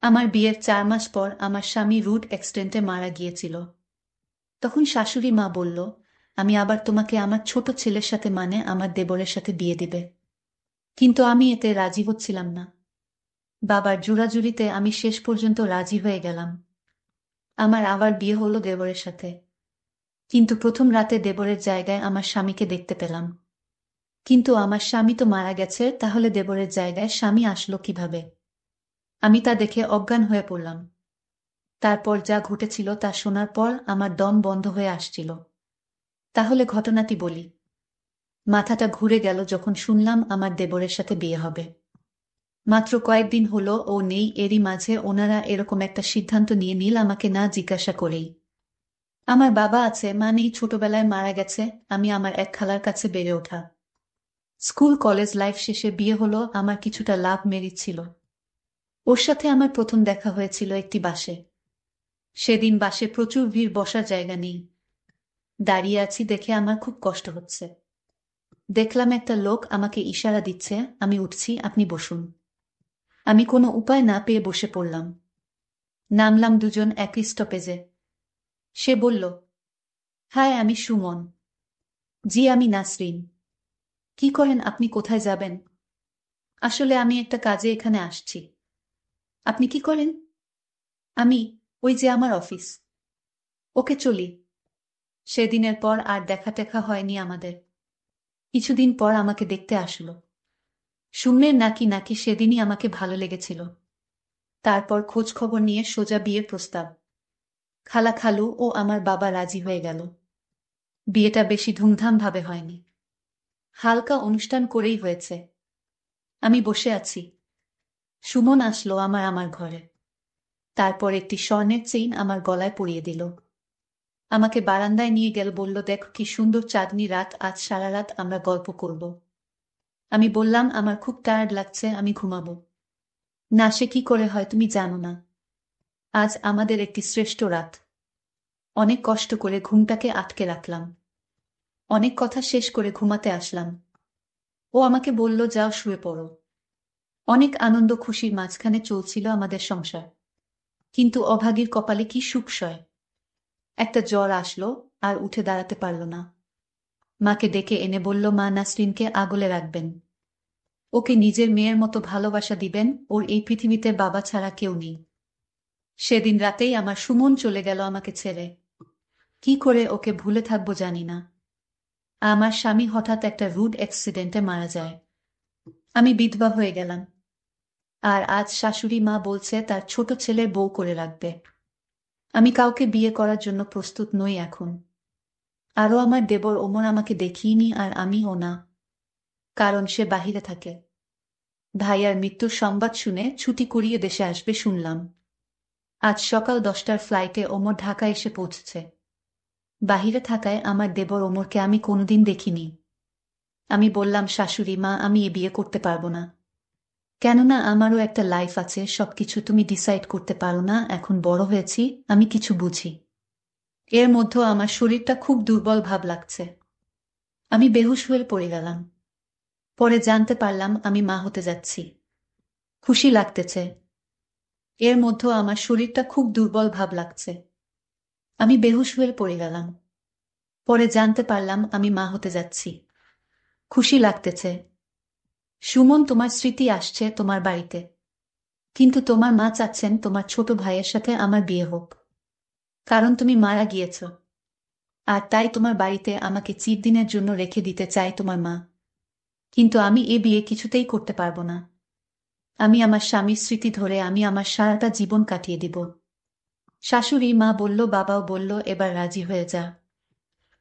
আমার বিয়ের 4 মাস পর আমার স্বামী রুড অ্যাক্সিডেন্টে মারা গিয়েছিল। তখন শাশুড়ি মা বলল, আমি আবার তোমাকে আমার ছোট ছেলের সাথে মানে আমার দেবরের সাথে বিয়ে দিবে। কিন্তু আমি এতে রাজি হচ্ছিলাম না। বাবার জোরাজুরিতে আমি শেষ পর্যন্ত রাজি হয়ে গেলাম। আমার আবার বিয়ে হলো দেবরের সাথে। কিন্তু প্রথম রাতে দেবরের জায়গায় আমার স্বামীকে দেখতে পেলাম। কিন্তু আমার স্বামী তো মারা গেছে, তাহলে দেবরের জায়গায় স্বামী আসলো কিভাবে? আমি তা দেখে অজ্ঞান হয়ে পড়লাম। তারপর যা ঘটেছিল তা শোনার পর আমার দম বন্ধ হয়ে আসছিল। তাহলে ঘটনাটি বলি। মাথাটা ঘুরে গেল যখন শুনলাম আমার দেবরের সাথে বিয়ে হবে। মাত্র কয়েকদিন হলো ও নেই, এরই মাঝে ওনারা এরকম একটা সিদ্ধান্ত নিয়ে নিল আমাকে না জিজ্ঞাসা করেই। আমার বাবা আছে, মা নেই, ছোটবেলায় মারা গেছে। আমি আমার এক খালার কাছে বেড়ে ওঠা। স্কুল কলেজ লাইফ শেষে বিয়ে হলো, আমার কিছুটা লাভ মেরিট ছিল। ওর সাথে আমার প্রথম দেখা হয়েছিল একটি বাসে। সেদিন বাসে প্রচুর ভিড়, বসার জায়গা নেই। দাঁড়িয়ে আছি দেখে আমার খুব কষ্ট হচ্ছে। দেখলাম একটা লোক আমাকে ইশারা দিচ্ছে, আমি উঠছি, আপনি বসুন। আমি কোনো উপায় না পেয়ে বসে পড়লাম। নামলাম দুজন একই স্টপেজে। সে বলল, হাই, আমি সুমন। জি, আমি নাসরিন। কি করেন আপনি, কোথায় যাবেন? আসলে আমি একটা কাজে এখানে আসছি। আপনি কি করেন? আমি, ওই যে আমার অফিস। ওকে, চলি। সেদিনের পর আর দেখা টেখা হয়নি আমাদের। কিছুদিন পর আমাকে দেখতে আসলো। সুমের নাকি নাকি সেদিনই আমাকে ভালো লেগেছিল। তারপর খোঁজ খবর নিয়ে সোজা বিয়ের প্রস্তাব। খালা খালু ও আমার বাবা রাজি হয়ে গেল। বিয়েটা বেশি ধুমধাম ভাবে হয়নি, হালকা অনুষ্ঠান করেই হয়েছে। আমি বসে আছি। সুমন আসলো আমার আমার ঘরে। তারপর একটি স্বর্ণের চেইন আমার গলায় পরিয়ে দিল। আমাকে বারান্দায় নিয়ে গেল, বলল, দেখ কি সুন্দর চাঁদনি রাত, আজ সারা রাত আমরা গল্প করব। আমি বললাম, আমার খুব টায়ার্ড লাগছে, আমি ঘুমাবো। না, সে কি করে হয় তুমি জানো না। আজ আমাদের একটি শ্রেষ্ঠ রাত। অনেক কষ্ট করে ঘুমটাকে আটকে রাখলাম। অনেক কথা শেষ করে ঘুমাতে আসলাম। ও আমাকে বলল, যাও শুয়ে পড়ো। অনেক আনন্দ খুশির মাঝখানে চলছিল আমাদের সংসার। কিন্তু অভাগীর কপালে কি সুখ সয়। একটা জ্বর আসলো, আর উঠে দাঁড়াতে পারল না। মাকে ডেকে এনে বলল, মা, নাসরিনকে আগলে রাখবেন। ওকে নিজের মেয়ের মতো ভালোবাসা দিবেন, ওর এই পৃথিবীতে বাবা ছাড়া কেউ নেই। সেদিন রাতেই আমার সুমন চলে গেল আমাকে ছেড়ে। কি করে ওকে ভুলে থাকবো জানি না। আমার স্বামী হঠাৎ একটা রুড অ্যাক্সিডেন্টে মারা যায়। আমি বিধবা হয়ে গেলাম। আর আজ শাশুড়ি মা বলছে তার ছোট ছেলে বউ করে রাখবে। আমি কাউকে বিয়ে করার জন্য প্রস্তুত নই এখন। আরও আমার দেবর ওমর আমাকে দেখিইনি, আর আমিও না। কারণ সে বাহিরে থাকে। ভাইয়ার মৃত্যুর সংবাদ শুনে ছুটি করিয়ে দেশে আসবে শুনলাম। আজ সকাল 10টার ফ্লাইটে ওমর ঢাকা এসে পৌঁছেছে। বাহিরে থাকায় আমার দেবর ওমরকে আমি কোনোদিন দেখিনি। আমি বললাম, শাশুড়ি মা, আমি এ বিয়ে করতে পারবো না। কেননা আমারও একটা লাইফ আছে, সবকিছু তুমি ডিসাইড করতে পারো না, এখন বড় হয়েছি, আমি কিছু বুঝি। এর মধ্যে আমার শরীরটা খুব দুর্বল ভাব লাগছে। আমি বেহুশ হয়ে পড়ে গেলাম। পরে জানতে পারলাম আমি মা হতে যাচ্ছি। খুশি লাগতেছে। এর মধ্যে আমার শরীরটা খুব দুর্বল ভাব লাগছে। আমি বেহুশ হয়ে পড়ে গেলাম। পরে জানতে পারলাম আমি মা হতে যাচ্ছি। খুশি লাগতেছে। সুমন, তোমার স্মৃতি আসছে তোমার বাড়িতে। কিন্তু তোমার মা চাচ্ছেন তোমার ছোট ভাইয়ের সাথে আমার বিয়ে হোক। কারণ তুমি মারা গিয়েছ। আর তাই তোমার বাড়িতে আমাকে চিরদিনের জন্য রেখে দিতে চাই তোমার মা। কিন্তু আমি এ বিয়ে কিছুতেই করতে পারবো না। আমি আমার স্বামীর স্মৃতি ধরে আমি আমার সারাটা জীবন কাটিয়ে দিব। শাশুড়ি মা বলল, বাবাও বলল, এবার রাজি হয়ে যা।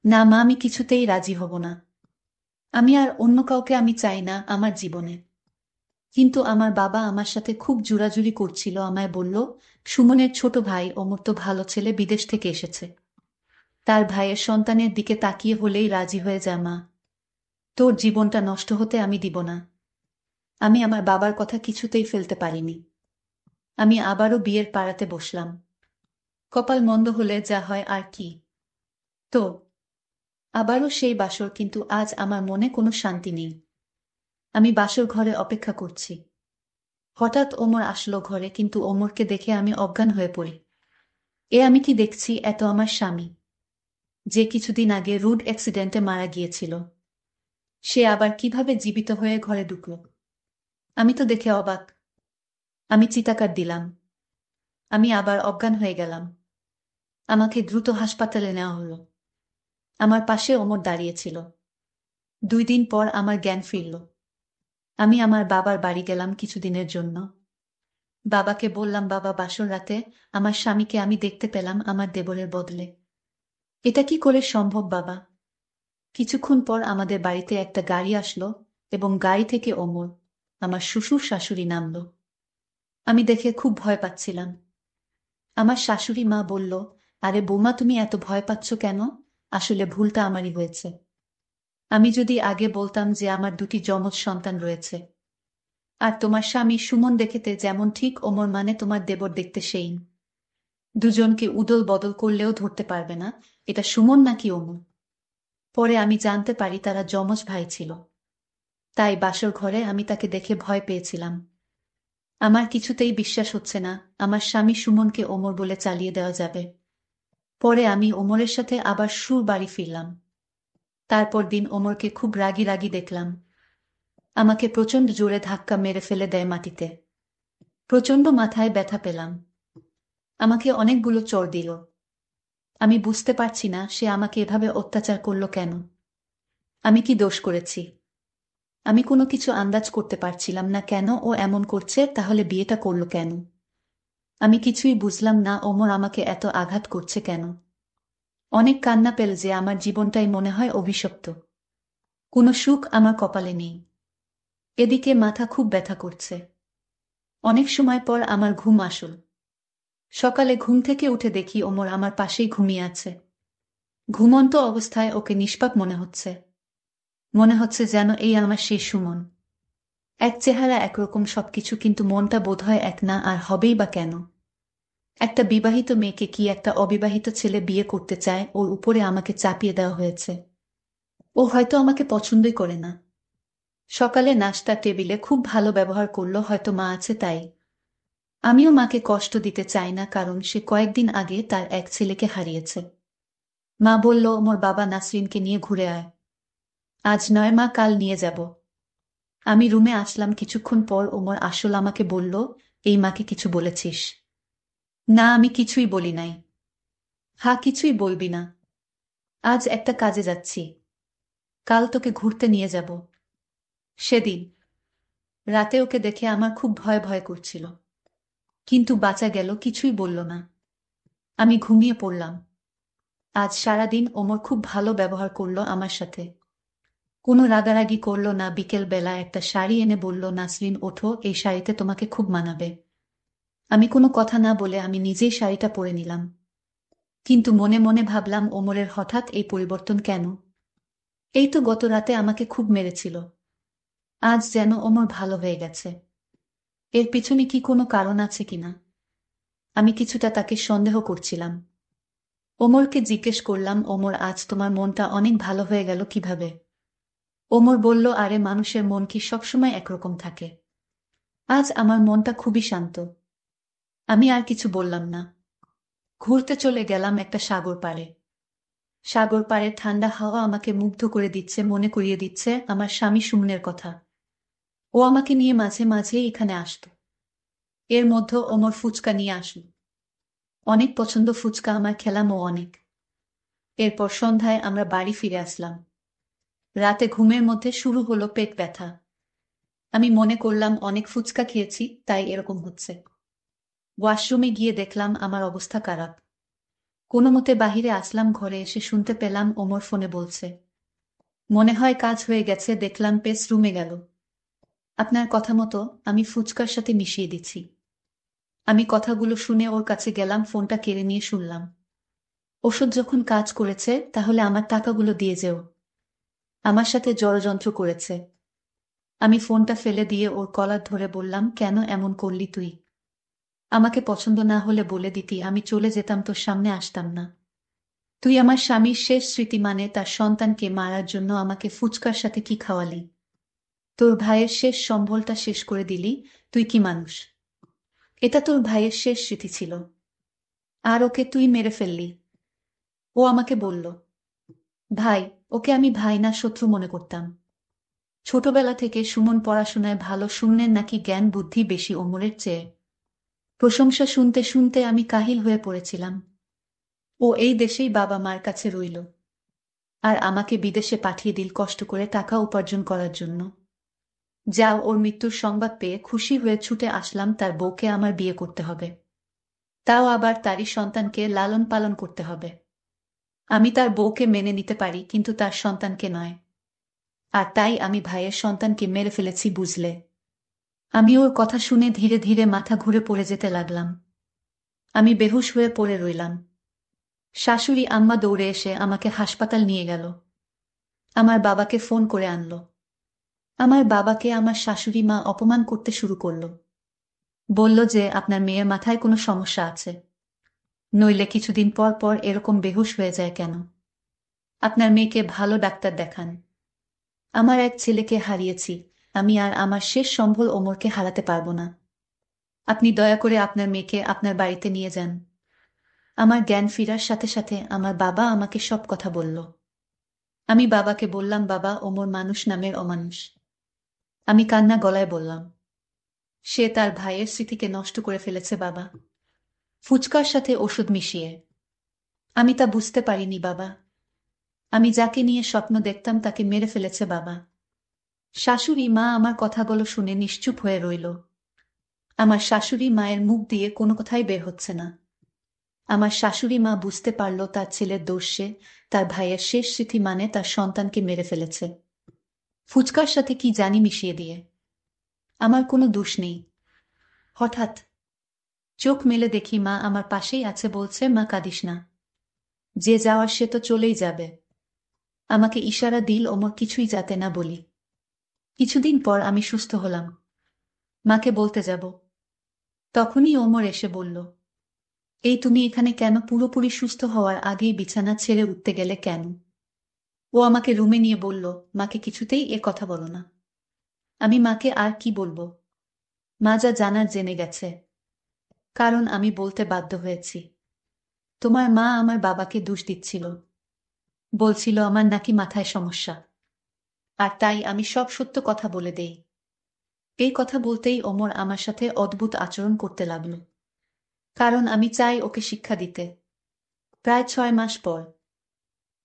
না মা, আমি কিছুতেই রাজি হব না। আমি আর অন্য কাউকে আমি চাই না আমার জীবনে। কিন্তু আমার বাবা আমার সাথে খুব জোরাজুরি করছিল, আমায় বলল, সুমনের ছোট ভাই অমর তো ভালো ছেলে, বিদেশ থেকে এসেছে। তার ভাইয়ের সন্তানের দিকে তাকিয়ে হলেই রাজি হয়ে যা মা। তোর জীবনটা নষ্ট হতে আমি দিব না। আমি আমার বাবার কথা কিছুতেই ফেলতে পারিনি। আমি আবারও বিয়ের পাড়াতে বসলাম। কপাল মন্দ হলে যা হয় আর কি। তো আবারও সেই বাসর, কিন্তু আজ আমার মনে কোনো শান্তি নেই। আমি বাসর ঘরে অপেক্ষা করছি। হঠাৎ ওমর আসলো ঘরে, কিন্তু ওমরকে দেখে আমি অজ্ঞান হয়ে পড়ি। আমি কি দেখছি? এত আমার স্বামী, যে কিছুদিন আগে রোড অ্যাক্সিডেন্টে মারা গিয়েছিল, সে আবার কিভাবে জীবিত হয়ে ঘরে ঢুকল? আমি তো দেখে অবাক। আমি চিৎকার দিলাম। আমি আবার অজ্ঞান হয়ে গেলাম। আমাকে দ্রুত হাসপাতালে নেওয়া হলো। আমার পাশে ওমর দাঁড়িয়েছিল। 2 দিন পর আমার জ্ঞান ফিরল। আমি আমার বাবার বাড়ি গেলাম কিছুদিনের জন্য। বাবাকে বললাম, বাবা, বাসর রাতে আমার স্বামীকে আমি দেখতে পেলাম আমার দেবরের বদলে। এটা কি করে সম্ভব বাবা? কিছুক্ষণ পর আমাদের বাড়িতে একটা গাড়ি আসলো এবং গাড়ি থেকে ওমর, আমার শ্বশুর শাশুড়ি, নামলো। আমি দেখে খুব ভয় পাচ্ছিলাম। আমার শাশুড়ি মা বলল, আরে বৌমা, তুমি এত ভয় পাচ্ছ কেন? আসলে ভুলটা আমারই হয়েছে। আমি যদি আগে বলতাম যে আমার 2টি যমজ সন্তান রয়েছে, আর তোমার স্বামী সুমন দেখতে যেমন ঠিক ওমর মানে তোমার দেবর দেখতে সেই, দুজনকে উদল বদল করলেও ধরতে পারবে না এটা সুমন নাকি ওমর। পরে আমি জানতে পারি তারা যমজ ভাই ছিল। তাই বাসর ঘরে আমি তাকে দেখে ভয় পেয়েছিলাম। আমার কিছুতেই বিশ্বাস হচ্ছে না আমার স্বামী সুমনকে ওমর বলে চালিয়ে দেওয়া যাবে। পরে আমি ওমরের সাথে আবার সুর বাড়ি ফিরলাম। তারপর দিন ওমরকে খুব রাগী রাগী দেখলাম। আমাকে প্রচণ্ড জোরে ধাক্কা মেরে ফেলে দেয় মাটিতে। প্রচণ্ড মাথায় ব্যথা পেলাম। আমাকে অনেকগুলো চড় দিল। আমি বুঝতে পারছি না সে আমাকে এভাবে অত্যাচার করলো কেন। আমি কি দোষ করেছি? আমি কোনো কিছু আন্দাজ করতে পারছিলাম না কেন ও এমন করছে। তাহলে বিয়েটা করলো কেন? আমি কিছুই বুঝলাম না ওমর আমাকে এত আঘাত করছে কেন। অনেক কান্না পেল যে আমার জীবনটাই মনে হয় অভিশপ্ত। কোনো সুখ আমার কপালে নেই। এদিকে মাথা খুব ব্যথা করছে। অনেক সময় পর আমার ঘুম আসল। সকালে ঘুম থেকে উঠে দেখি ওমর আমার পাশেই ঘুমিয়ে আছে। ঘুমন্ত অবস্থায় ওকে নিষ্পাপ মনে হচ্ছে। মনে হচ্ছে যেন এই আমার সেই সুমন। এক চেহারা, একরকম সবকিছু, কিন্তু মনটা বোধহয় এক না। আর হবেই বা কেন? একটা বিবাহিত মেয়েকে কি একটা অবিবাহিত ছেলে বিয়ে করতে চায়? ওর উপরে আমাকে চাপিয়ে দেওয়া হয়েছে। ও হয়তো আমাকে পছন্দই করে না। সকালে নাস্তা টেবিলে খুব ভালো ব্যবহার করলো, হয়তো মা আছে তাই। আমিও মাকে কষ্ট দিতে চাই না, কারণ সে কয়েকদিন আগে তার এক ছেলেকে হারিয়েছে। মা বলল, ওমর বাবা নাসরিনকে নিয়ে ঘুরে আয়। আজ নয় মা, কাল নিয়ে যাব। আমি রুমে আসলাম কিছুক্ষণ পর। ওমর আসল আমাকে বলল, এই মাকে কিছু বলেছিস? না, আমি কিছুই বলি নাই। হ্যাঁ, কিছুই বলবি না? আজ একটা কাজে যাচ্ছি, কাল তোকে ঘুরতে নিয়ে যাব। সেদিন রাতে ওকে দেখে আমার খুব ভয় ভয় করছিল, কিন্তু বাঁচা গেল, কিছুই বলল না। আমি ঘুমিয়ে পড়লাম। আজ সারাদিন ওমর খুব ভালো ব্যবহার করলো আমার সাথে। কোনো রাগারাগি করলো না। বিকেল বেলা একটা শাড়ি এনে বলল, নাসরিন ওঠো, এই শাড়িতে তোমাকে খুব মানাবে। আমি কোনো কথা না বলে আমি নিজেই শাড়িটা পরে নিলাম। কিন্তু মনে মনে ভাবলাম, ওমরের হঠাৎ এই পরিবর্তন কেন? এই তো গত রাতে আমাকে খুব মেরেছিল, আজ যেন ওমর ভালো হয়ে গেছে। এর পিছনে কি কোনো কারণ আছে কিনা? আমি কিছুটা তাকে সন্দেহ করছিলাম। ওমরকে জিজ্ঞেস করলাম, ওমর, আজ তোমার মনটা অনেক ভালো হয়ে গেল কিভাবে? ওমর বলল, আরে মানুষের মন কি সবসময় একরকম থাকে? আজ আমার মনটা খুবই শান্ত। আমি আর কিছু বললাম না। ঘুরতে চলে গেলাম একটা সাগর পাড়ে। সাগর পাড়ের ঠান্ডা হাওয়া আমাকে মুগ্ধ করে দিচ্ছে, মনে করিয়ে দিচ্ছে আমার স্বামী সুমনের কথা। ও আমাকে নিয়ে মাঝে মাঝে এখানে আসতো। এর মধ্যে ওমর ফুচকা নিয়ে আসলো। অনেক পছন্দ ফুচকা আমার, খেলাম ও অনেক। এরপর সন্ধ্যায় আমরা বাড়ি ফিরে আসলাম। রাতে ঘুমের মধ্যে শুরু হলো পেট ব্যথা। আমি মনে করলাম অনেক ফুচকা খেয়েছি, তাই এরকম হচ্ছে। ওয়াশরুমে গিয়ে দেখলাম আমার অবস্থা খারাপ। কোনো মতে বাহিরে আসলাম, ঘরে এসে শুনতে পেলাম ওমর ফোনে বলছে, মনে হয় কাজ হয়ে গেছে। দেখলাম পেস রুমে গেল। আপনার কথা মতো আমি ফুচকার সাথে মিশিয়ে দিচ্ছি। আমি কথাগুলো শুনে ওর কাছে গেলাম, ফোনটা কেড়ে নিয়ে শুনলাম, ওষুধ যখন কাজ করেছে তাহলে আমার টাকাগুলো দিয়ে যেও। আমার সাথে ষড়যন্ত্র করেছে। আমি ফোনটা ফেলে দিয়ে ওর কলার ধরে বললাম, কেন এমন করলি তুই? আমাকে পছন্দ না হলে বলে দিতি, আমি চলে যেতাম, তোর সামনে আসতাম না। তুই আমার স্বামীর শেষ স্মৃতি, মানে তার সন্তানকে মারার জন্য আমাকে ফুচকার সাথে কি খাওয়ালি? তোর ভাইয়ের শেষ সম্বলটা শেষ করে দিলি, তুই কি মানুষ? এটা তোর ভাইয়ের শেষ স্মৃতি ছিল, আর ওকে তুই মেরে ফেললি। ও আমাকে বলল, ভাই, ওকে আমি ভাই না শত্রু মনে করতাম। ছোটবেলা থেকে সুমন পড়াশোনায় ভালো, শূন্যের নাকি জ্ঞান বুদ্ধি বেশি ওমরের চেয়ে। প্রশংসা শুনতে শুনতে আমি কাহিল হয়ে পড়েছিলাম। ও এই দেশেই বাবা মার কাছে রইল, আর আমাকে বিদেশে পাঠিয়ে দিল কষ্ট করে টাকা উপার্জন করার জন্য। যাও, ওর মৃত্যুর সংবাদ পেয়ে খুশি হয়ে ছুটে আসলাম, তার বউকে আমার বিয়ে করতে হবে, তাও আবার তারই সন্তানকে লালন পালন করতে হবে। আমি তার বউকে মেনে নিতে পারি, কিন্তু তার সন্তানকে নয়। আর তাই আমি ভাইয়ের সন্তানকে মেরে ফেলেছি, বুঝলে? আমি ওর কথা শুনে ধীরে ধীরে মাথা ঘুরে পড়ে যেতে লাগলাম। আমি বেহুশ হয়ে পড়ে রইলাম। শাশুড়ি আম্মা দৌড়ে এসে আমাকে হাসপাতাল নিয়ে গেল। আমার বাবাকে ফোন করে আনলো। আমার বাবাকে আমার শাশুড়ি মা অপমান করতে শুরু করলো। বলল যে আপনার মেয়ের মাথায় কোনো সমস্যা আছে, নইলে কিছুদিন পর পর এরকম বেহুশ হয়ে যায় কেন? আপনার মেয়েকে ভালো ডাক্তার দেখান। আমার এক ছেলেকে হারিয়েছি, আমি আর আমার শেষ সম্বল ওমরকে হারাতে পারবো না। আপনি দয়া করে আপনার মেয়েকে আপনার বাড়িতে নিয়ে যান। আমার জ্ঞান ফিরার সাথে সাথে আমার বাবা আমাকে সব কথা বলল। আমি বাবাকে বললাম, বাবা, ওমর মানুষ নামের অমানুষ। আমি কান্না গলায় বললাম, সে তার ভাইয়ের স্মৃতিকে নষ্ট করে ফেলেছে বাবা, ফুচকার সাথে ওষুধ মিশিয়ে। আমি তা বুঝতে পারিনি বাবা। আমি যাকে নিয়ে স্বপ্ন দেখতাম তাকে মেরে ফেলেছে বাবা। শাশুড়ি মা আমার কথাগুলো শুনে নিশ্চুপ হয়ে রইল। আমার শাশুড়ি মায়ের মুখ দিয়ে কোনো কথাই বের হচ্ছে না। আমার শাশুড়ি মা বুঝতে পারল তার ছেলের দোষে তার ভাইয়ের শেষ স্মৃতি মানে তার সন্তানকে মেরে ফেলেছে, ফুচকার সাথে কি জানি মিশিয়ে দিয়ে। আমার কোনো দোষ নেই। হঠাৎ চোখ মেলে দেখি মা আমার পাশেই আছে, বলছে, মা, কাঁদিস না, যে যাওয়ার সে তো চলেই যাবে। আমাকে ইশারা দিল ওমর কিছুই যাতে না বলি। কিছুদিন পর আমি সুস্থ হলাম, মাকে বলতে যাব। তখনই ওমর এসে বলল, এই তুমি এখানে কেন? পুরোপুরি সুস্থ হওয়ার আগেই বিছানা ছেড়ে উঠতে গেলে কেন? ও আমাকে রুমে নিয়ে বলল, মাকে কিছুতেই এ কথা বলো না। আমি মাকে আর কি বলবো? মা যা জানার জেনে গেছে, কারণ আমি বলতে বাধ্য হয়েছি। তোমার মা আমার বাবাকে দোষ দিচ্ছিল, বলছিল আমার নাকি মাথায় সমস্যা, আর তাই আমি সব সত্য কথা বলে দেই। এই কথা বলতেই ওমর আমার সাথে অদ্ভুত আচরণ করতে লাগল, কারণ আমি চাই ওকে শিক্ষা দিতে। প্রায় 6 মাস পর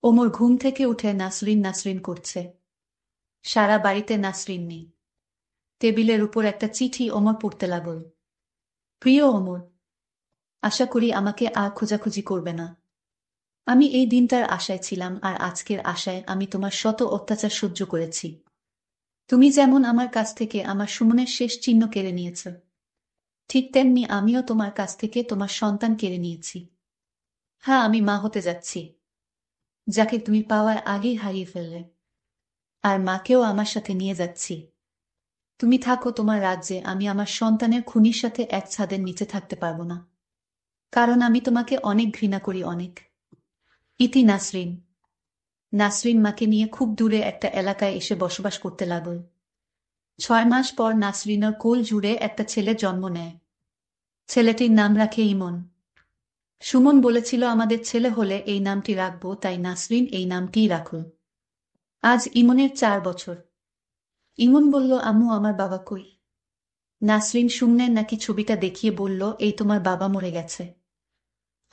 ওমর ঘুম থেকে উঠে নাসরিন নাসরিন করছে। সারা বাড়িতে নাসরিন নেই। টেবিলের উপর একটা চিঠি ওমর পড়তে লাগল। প্রিয় ওমর, আশা করি আমাকে আর খোঁজাখুঁজি করবে না। আমি এই দিনটার আশায় ছিলাম, আর আজকের আশায় আমি তোমার শত অত্যাচার সহ্য করেছি। তুমি যেমন আমার কাছ থেকে আমার সুমনের শেষ চিহ্ন কেড়ে নিয়েছ, ঠিক তেমনি আমিও তোমার কাছ থেকে তোমার সন্তান কেড়ে নিয়েছি। হ্যাঁ, আমি মা হতে যাচ্ছি, যাকে তুমি পাওয়ার আগেই হারিয়ে ফেললে। আর মাকেও আমার সাথে নিয়ে যাচ্ছি। তুমি থাকো তোমার রাজ্যে, আমি আমার সন্তানের খুনির সাথে এক ছাদের নিচে থাকতে পারবো না, কারণ আমি তোমাকে অনেক ঘৃণা করি, অনেক। ইতি নাসরিন। নাসরিন মাকে নিয়ে খুব দূরে একটা এলাকায় এসে বসবাস করতে লাগল। 6 মাস পর নাসরিনের কোল জুড়ে একটা ছেলে জন্ম নেয়। ছেলেটির নাম রাখে ইমন। সুমন বলেছিল আমাদের ছেলে হলে এই নামটি রাখবো, তাই নাসরিন এই নামটিই রাখল। আজ ইমনের 4 বছর। ইমন বলল, আম্মু, আমার বাবা কই? নাসরিন শূন্যের নাকি ছবিটা দেখিয়ে বলল, এই তোমার বাবা মরে গেছে,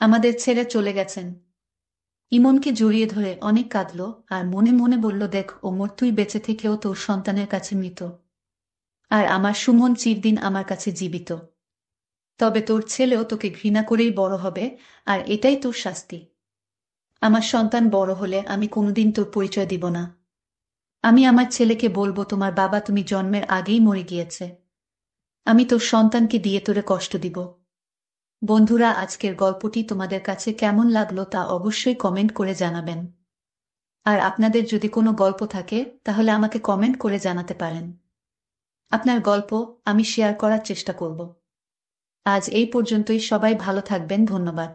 আমাদের ছেড়ে চলে গেছেন। ইমনকে জড়িয়ে ধরে অনেক কাঁদল, আর মনে মনে বলল, দেখ ওমর, তুই বেঁচে থেকেও তোর সন্তানের কাছে মৃত, আর আমার সুমন চিরদিন আমার কাছে জীবিত। তবে তোর ছেলেও তোকে ঘৃণা করেই বড় হবে, আর এটাই তোর শাস্তি। আমার সন্তান বড় হলে আমি কোনোদিন তোর পরিচয় দিব না। আমি আমার ছেলেকে বলবো, তোমার বাবা তুমি জন্মের আগেই মরে গিয়েছে। আমি তোর সন্তানকে দিয়ে তোরে কষ্ট দিব। বন্ধুরা, আজকের গল্পটি তোমাদের কাছে কেমন লাগলো তা অবশ্যই কমেন্ট করে জানাবেন। আর আপনাদের যদি কোনো গল্প থাকে তাহলে আমাকে কমেন্ট করে জানাতে পারেন। আপনার গল্প আমি শেয়ার করার চেষ্টা করব। আজ এই পর্যন্তই, সবাই ভালো থাকবেন, ধন্যবাদ।